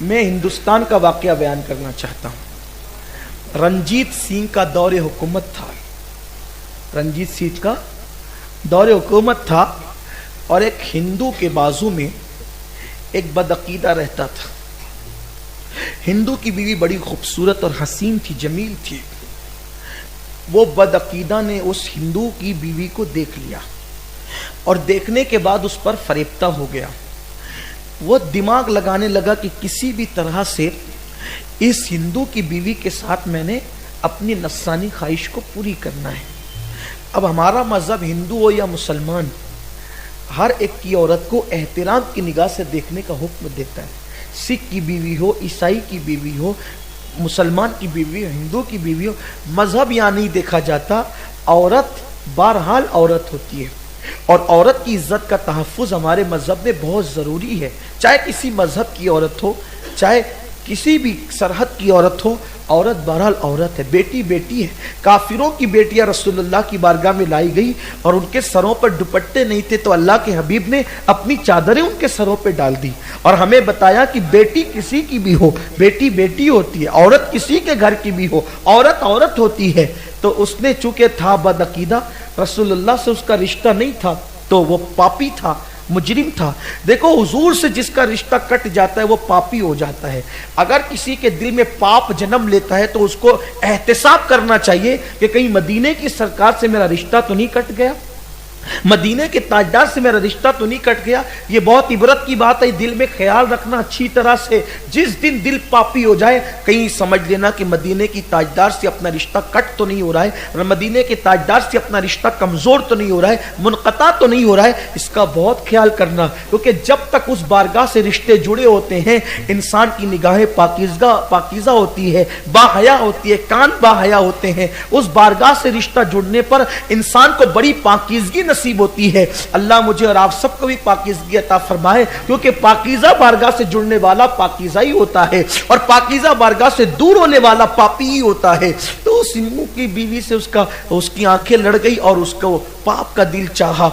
میں ہندوستان کا واقعہ بیان کرنا چاہتا ہوں۔ رنجیت سنگھ کا دور حکومت تھا، رنجیت سنگھ کا دور حکومت تھا، اور ایک ہندو کے بازو میں ایک بدعقیدہ رہتا تھا۔ ہندو کی بیوی بڑی خوبصورت اور حسین تھی، جمیل تھی۔ وہ بدعقیدہ نے اس ہندو کی بیوی کو دیکھ لیا اور دیکھنے کے بعد اس پر فریفتہ ہو گیا۔ وہ دماغ لگانے لگا کہ کسی بھی طرح سے اس ہندو کی بیوی کے ساتھ میں نے اپنی نفسانی خواہش کو پوری کرنا ہے۔ اب ہمارا مذہب ہندو ہو یا مسلمان، ہر ایک کی عورت کو احترام کی نگاہ سے دیکھنے کا حکم دیتا ہے۔ سکھ کی بیوی ہو، عیسائی کی بیوی ہو، مسلمان کی بیوی ہو، ہندو کی بیوی ہو، مذہب یہاں نہیں دیکھا جاتا۔ عورت بہرحال عورت ہوتی ہے، اور عورت کی عزت کا تحفظ ہمارے مذہب میں بہت ضروری ہے۔ چاہے کسی مذہب کی عورت ہو، چاہے کسی بھی سرحد کی عورت ہو، عورت بہرحال عورت ہے، بیٹی بیٹی ہے۔ کافروں کی بیٹیاں رسول اللہ کی بارگاہ میں لائی گئی اور ان کے سروں پر دوپٹے نہیں تھے تو اللہ کے حبیب نے اپنی چادریں ان کے سروں پہ ڈال دی اور ہمیں بتایا کہ بیٹی کسی کی بھی ہو، بیٹی بیٹی ہوتی ہے، عورت کسی کے گھر کی بھی ہو، عورت عورت ہوتی ہے۔ تو اس نے چونکہ تھا بدعقیدہ، رسول اللہ سے اس کا رشتہ نہیں تھا، تو وہ پاپی تھا، مجرم تھا۔ دیکھو حضور سے جس کا رشتہ کٹ جاتا ہے وہ پاپی ہو جاتا ہے۔ اگر کسی کے دل میں پاپ جنم لیتا ہے تو اس کو احتساب کرنا چاہیے کہ کہیں مدینے کی سرکار سے میرا رشتہ تو نہیں کٹ گیا، مدینے کے تاجدار سے میرا رشتہ تو نہیں کٹ گیا۔ یہ بہت عبرت کی بات ہے، دل میں خیال رکھنا اچھی طرح سے۔ جس دن دل پاپی ہو جائے کہیں سمجھ لینا کہ مدینے کی تاجدار سے اپنا رشتہ کٹ تو نہیں ہو رہا ہے، مدینے کے تاجدار سے اپنا رشتہ کمزور تو نہیں ہو رہا ہے، منقطع تو نہیں ہو رہا ہے۔ اس کا بہت خیال کرنا، کیونکہ جب تک اس بارگاہ سے رشتے جڑے ہوتے ہیں انسان کی نگاہیں پاکیزہ ہوتی ہے، باحیا ہوتی ہے، کان باحیا ہوتے ہیں۔ اس بارگاہ سے رشتہ جڑنے پر انسان کو بڑی پاکیزگی نصیب ہوتی ہے۔ اللہ مجھے اور آپ سب کو بھی پاکیزگی عطا فرمائے، کیونکہ پاکیزہ بارگاہ سے جڑنے والا پاکیزہ ہی ہوتا ہے اور پاکیزہ بارگاہ سے دور ہونے والا پاپی ہی ہوتا ہے۔ تو اس ہندو کی بیوی سے اس کی آنکھیں لڑ گئی اور اس کو پاپ کا دل چاہا،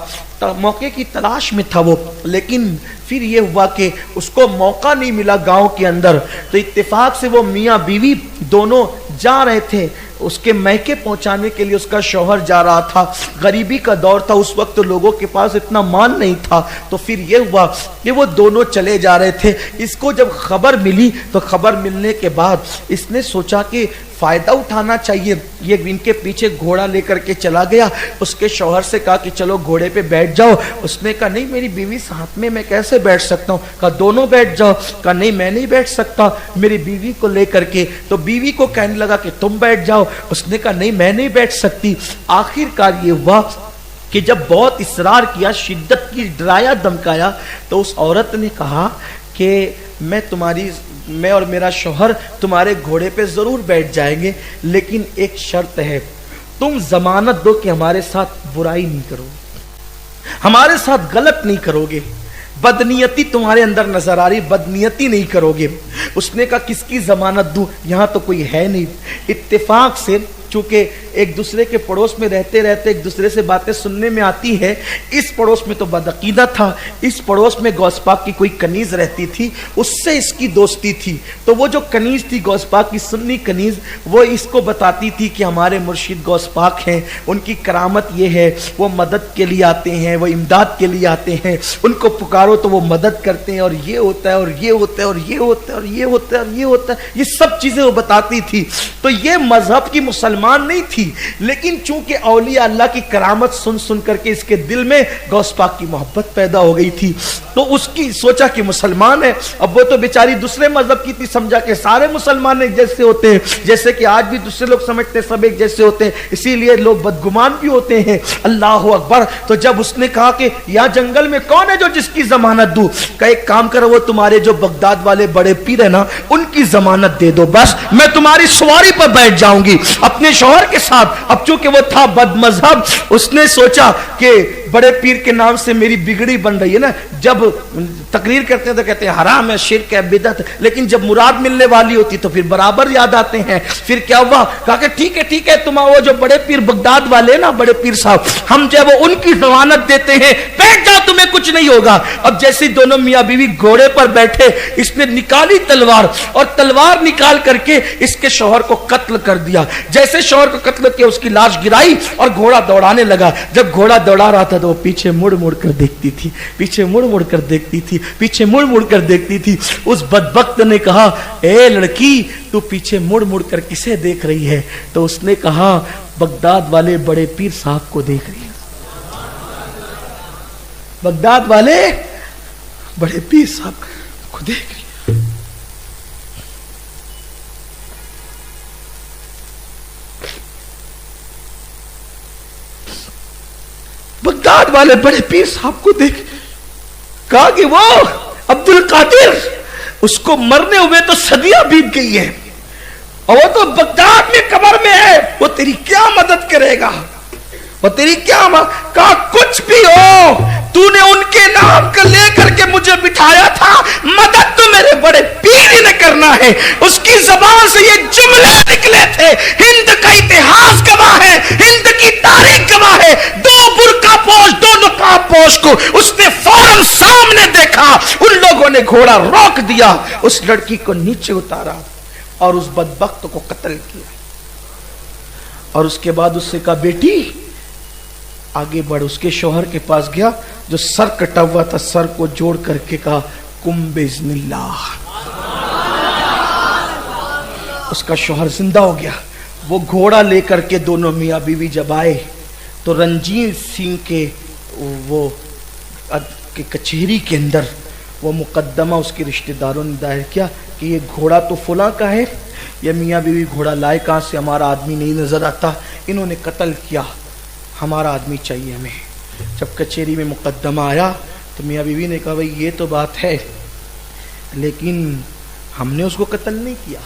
موقع کی تلاش میں تھا وہ، لیکن پھر یہ ہوا کہ اس کو موقع نہیں ملا گاؤں کے اندر۔ تو اتفاق سے وہ میاں بیوی دونوں جا رہے تھے، اس کے میکے پہنچانے کے لیے اس کا شوہر جا رہا تھا۔ غریبی کا دور تھا اس وقت، لوگوں کے پاس اتنا مال نہیں تھا، تو پھر یہ ہوا کہ وہ دونوں چلے جا رہے تھے۔ اس کو جب خبر ملی تو خبر ملنے کے بعد اس نے سوچا کہ فائدہ اٹھانا چاہیے، یہ ان کے پیچھے گھوڑا لے کر کے چلا گیا۔ اس کے شوہر سے کہا کہ چلو گھوڑے پہ بیٹھ جاؤ۔ اس نے کہا نہیں میری بیوی ساتھ میں کیسے بیٹھ سکتا ہوں؟ کہا دونوں بیٹھ جاؤ۔ کہا نہیں میں نہیں بیٹھ سکتا میری بیوی کو لے کر کے۔ تو بیوی کو کہنے لگا کہ تم بیٹھ جاؤ، اس نے کہا نہیں میں نہیں بیٹھ سکتی۔ آخر کار یہ ہوا کہ جب بہت اصرار کیا، شدت کی، ڈرایا دھمکایا، تو اس عورت نے کہا کہ میں اور میرا شوہر تمہارے گھوڑے پہ ضرور بیٹھ جائیں گے، لیکن ایک شرط ہے، تم ضمانت دو کہ ہمارے ساتھ برائی نہیں کرو گے، ہمارے ساتھ غلط نہیں کرو گے، بدنیتی تمہارے اندر نظر آ رہی، بدنیتی نہیں کرو گے۔ اس نے کہا کس کی ضمانت دوں، یہاں تو کوئی ہے نہیں۔ اتفاق سے چونکہ ایک دوسرے کے پڑوس میں رہتے رہتے ایک دوسرے سے باتیں سننے میں آتی ہے۔ اس پڑوس میں تو بدعقیدہ تھا، اس پڑوس میں غوث پاک کی کوئی کنیز رہتی تھی، اس سے اس کی دوستی تھی۔ تو وہ جو کنیز تھی غوث پاک کی سنی کنیز، وہ اس کو بتاتی تھی کہ ہمارے مرشد غوث پاک ہیں، ان کی کرامت یہ ہے، وہ مدد کے لیے آتے ہیں، وہ امداد کے لیے آتے ہیں، ان کو پکارو تو وہ مدد کرتے ہیں، اور یہ ہوتا ہے اور یہ ہوتا ہے اور یہ ہوتا ہے اور یہ ہوتا ہے اور یہ ہوتا ہے، یہ سب چیزیں وہ بتاتی تھی۔ تو یہ مذہب کی مسلمان نہیں تھی، لیکن چونکہ اولیاء اللہ کی کرامت سن سن کر کے اس کے دل میں غوث پاک کی محبت پیدا ہو گئی تھی، تو اس کی سوچا کہ مسلمان ہے۔ اب وہ تو بیچاری دوسرے مذہب کی تھی، سمجھا کہ سارے مسلمان ایک جیسے ہوتے ہیں، جیسے کہ آج بھی دوسرے لوگ سمجھتے ہیں سب ایک جیسے ہوتے ہیں، اسی لیے لوگ بدگمان بھی ہوتے ہیں۔ اللہ اکبر۔ تو جب اس نے کہا کہ یا جنگل میں کون ہے جو جس کی ضمانت دوں، کہ ایک کام کرو، وہ تمہارے جو بغداد والے بڑے پیر ہیں نا، ان کی ضمانت دے دو، بس میں تمہاری سواری پر بیٹھ جاؤں گی اپنے شوہر کے ساتھ۔ اب چونکہ وہ تھا بد مذہب، اس نے سوچا کہ بڑے پیر کے نام سے میری بگڑی بن رہی ہے نا، جب تقریر کرتے ہیں تو کہتے ہیں حرام ہے، شرک ہے، بدعت، لیکن جب مراد ملنے والی ہوتی تو پھر برابر یاد آتے ہیں. پھر کیا ہوا؟ کہا کہ ٹھیک ہے تم وہ جو بڑے پیر بغداد والے نا، بڑے پیر صاحب، ہم جو ہے وہ ان کی ضمانت دیتے ہیں، بیٹھ جاؤ تمہیں کچھ نہیں ہوگا. اب جیسے دونوں میاں بیوی گھوڑے پر بیٹھے، اس نے نکالی تلوار اور تلوار نکال کر کے اس کے شوہر کو قتل کر دیا. جیسے شوہر کو قتل کیا اس کی لاش گرائی اور گھوڑا دوڑانے لگا. جب گھوڑا دوڑا رہا تھا تو وہ پیچھے مڑ مڑ کر دیکھتی تھی، پیچھے مڑ مڑ کر دیکھتی تھی، پیچھے مڑ مڑ کر دیکھتی تھی. اس بدبخت نے کہا اے لڑکی تو پیچھے مڑ مڑ کر کسے دیکھ رہی ہے؟ تو اس نے کہا بغداد والے بڑے پیر صاحب کو دیکھ رہی ہے. بغداد والے بڑے پیر صاحب کو دیکھ رہی ہے. بغداد والے بڑے پیر صاحب کو دیکھ، کہا کہ وہ عبد القادر، اس کو مرنے ہوئے تو صدیاں بیت گئی ہے اور وہ تو بغداد میں قبر میں ہے، وہ تیری کیا مدد کرے گا؟ وہ تیری کیا کہا کچھ بھی ہو، تو نے ان کے نام کو لے کر کے مجھے بٹھایا تھا، مدد تو میرے بڑے پیر ہی نے کرنا ہے. اس کی زبان سے یہ جملے نکلے تھے. ہند کا اتہاس گواہ ہے، ہند کی تاریخ گواہ ہے. دو برقع پوش، دو نقاب پوش کو اس نے فوراً سامنے دیکھا. ان لوگوں نے گھوڑا روک دیا، اس لڑکی کو نیچے اتارا اور اس بدبخت کو قتل کیا. اور اس کے بعد اس سے کہا بیٹی آگے بڑھ. اس کے شوہر کے پاس گیا جو سر کٹا ہوا تھا، سر کو جوڑ کر کے کہا کم باذن اللہ. اس کا شوہر زندہ ہو گیا. وہ گھوڑا لے کر کے دونوں میاں بیوی جب آئے تو رنجیت سنگھ کے وہ کچہری کے اندر وہ مقدمہ اس کے رشتہ داروں نے دائر کیا کہ یہ گھوڑا تو فلاں کا ہے، یہ میاں بیوی گھوڑا لائے کہاں سے؟ ہمارا آدمی نہیں نظر آتا، انہوں نے قتل کیا، ہمارا آدمی چاہیے ہمیں. جب کچہری میں مقدمہ آیا تو میاں بیوی نے کہا بھئی یہ تو بات ہے لیکن ہم نے اس کو قتل نہیں کیا،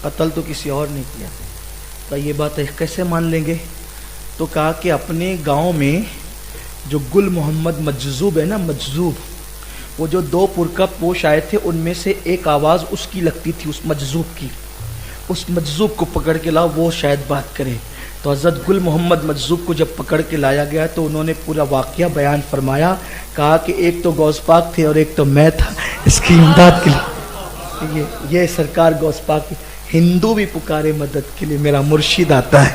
قتل تو کسی اور نے کیا. تو یہ بات کیسے مان لیں گے؟ تو کہا کہ اپنے گاؤں میں جو گل محمد مجذوب ہے نا، مجذوب، وہ جو دو پرکا پوش آئے تھے ان میں سے ایک آواز اس کی لگتی تھی، اس مجذوب کی. اس مجذوب کو پکڑ کے لاؤ، وہ شاید بات کرے. تو حضرت گل محمد مجذوب کو جب پکڑ کے لایا گیا تو انہوں نے پورا واقعہ بیان فرمایا. کہا کہ ایک تو غوث پاک تھے اور ایک تو میں تھا اس کی امداد کے لیے. یہ سرکار غوث پاک، ہندو بھی پکارے مدد کے لیے، میرا مرشد آتا ہے.